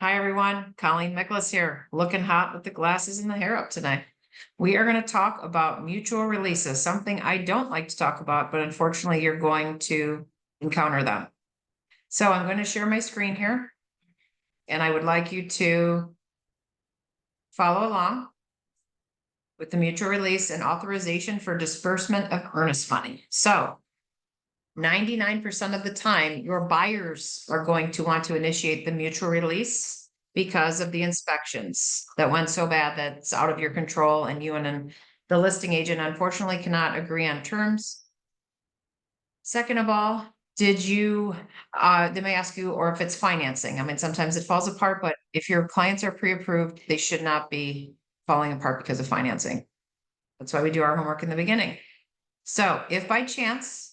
Hi, everyone. Colleen Miklas here, looking hot with the glasses and the hair up tonight. We are going to talk about mutual releases, something I don't like to talk about, but unfortunately, you're going to encounter them. So I'm going to share my screen here, and I would like you to follow along with the mutual release and authorization for disbursement of earnest money. So 99% of the time, your buyers are going to want to initiate the mutual release because of the inspections that went so bad that it's out of your control and you and the listing agent unfortunately cannot agree on terms. Second of all, did you, they may ask you, or if it's financing. I mean, sometimes it falls apart, but if your clients are pre-approved, they should not be falling apart because of financing. That's why we do our homework in the beginning. So if by chance,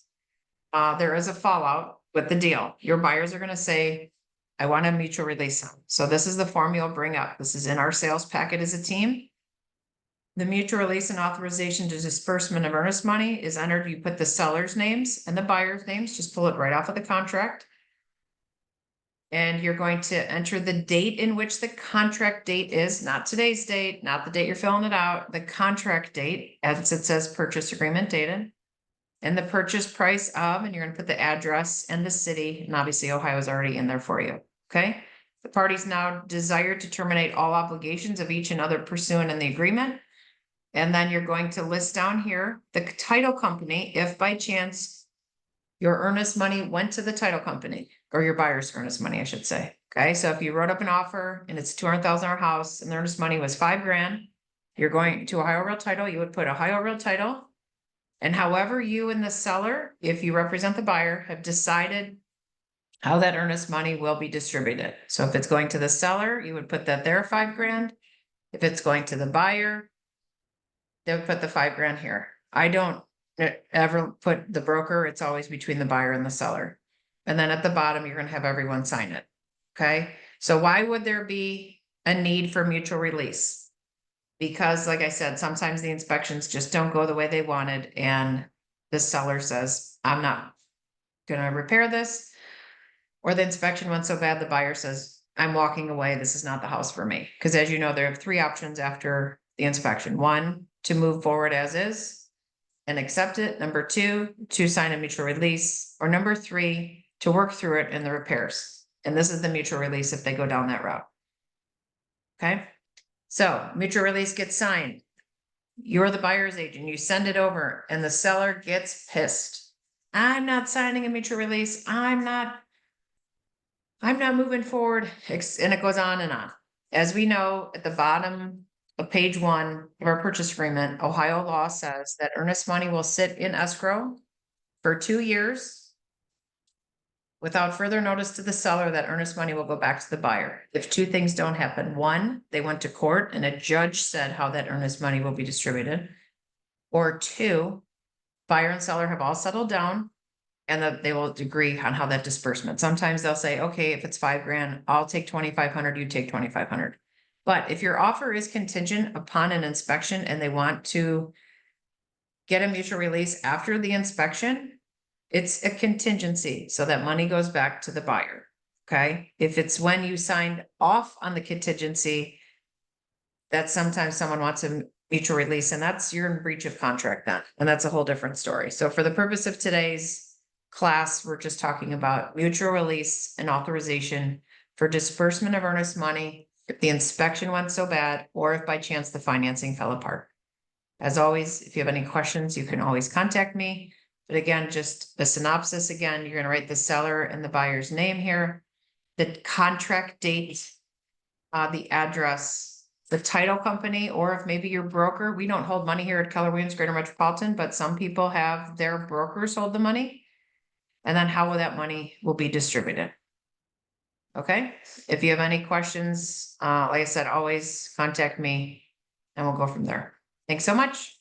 there is a fallout with the deal, your buyers are going to say, I want a mutual release. So this is the form you'll bring up. This is in our sales packet as a team. The mutual release and authorization to disbursement of earnest money is entered. You put the seller's names and the buyer's names, just pull it right off of the contract. And you're going to enter the date in which the contract date is, not today's date, not the date you're filling it out, the contract date, as it says purchase agreement dated. And the purchase price of, and you're going to put the address and the city, and obviously Ohio is already in there for you. Okay. The parties now desire to terminate all obligations of each and other pursuant in the agreement. And then you're going to list down here the title company, if by chance your earnest money went to the title company, or your buyer's earnest money, I should say. Okay. So if you wrote up an offer and it's $200,000 house and the earnest money was $5,000, you're going to Ohio Real Title, you would put Ohio Real Title. And however you and the seller, if you represent the buyer, have decided how that earnest money will be distributed. So if it's going to the seller, you would put that there $5,000. If it's going to the buyer, they would put the $5,000 here. I don't ever put the broker. It's always between the buyer and the seller. And then at the bottom, you're going to have everyone sign it. Okay. So why would there be a need for mutual release? Because like I said, sometimes the inspections just don't go the way they wanted. And the seller says, I'm not going to repair this. Or the inspection went so bad, the buyer says, I'm walking away. This is not the house for me. Because as you know, there are three options after the inspection. One, to move forward as is and accept it. Number two, to sign a mutual release. Or number three, to work through it and the repairs. And this is the mutual release if they go down that route. Okay. So mutual release gets signed. You're the buyer's agent. You send it over and the seller gets pissed. I'm not signing a mutual release. I'm not moving forward. And it goes on and on. As we know, at the bottom of page 1 of our purchase agreement, Ohio law says that earnest money will sit in escrow for 2 years without further notice to the seller that earnest money will go back to the buyer. If two things don't happen, one, they went to court and a judge said how that earnest money will be distributed. Or two, buyer and seller have all settled down and that they will agree on how that disbursement. Sometimes they'll say, okay, if it's $5,000, I'll take 2,500, you take 2,500. But if your offer is contingent upon an inspection and they want to get a mutual release after the inspection, it's a contingency, so that money goes back to the buyer. Okay. If it's when you signed off on the contingency, that sometimes someone wants a mutual release, and that's you're in breach of contract then. And that's a whole different story. So for the purpose of today's class, we're just talking about mutual release and authorization for disbursement of earnest money if the inspection went so bad, or if by chance the financing fell apart. As always, if you have any questions, you can always contact me. But again, just a synopsis again, you're going to write the seller and the buyer's name here, the contract date, the address, the title company, or if maybe your broker. We don't hold money here at Keller Williams Greater Metropolitan, but some people have their brokers hold the money. And then how will that money will be distributed. Okay. If you have any questions, like I said, always contact me and we'll go from there. Thanks so much.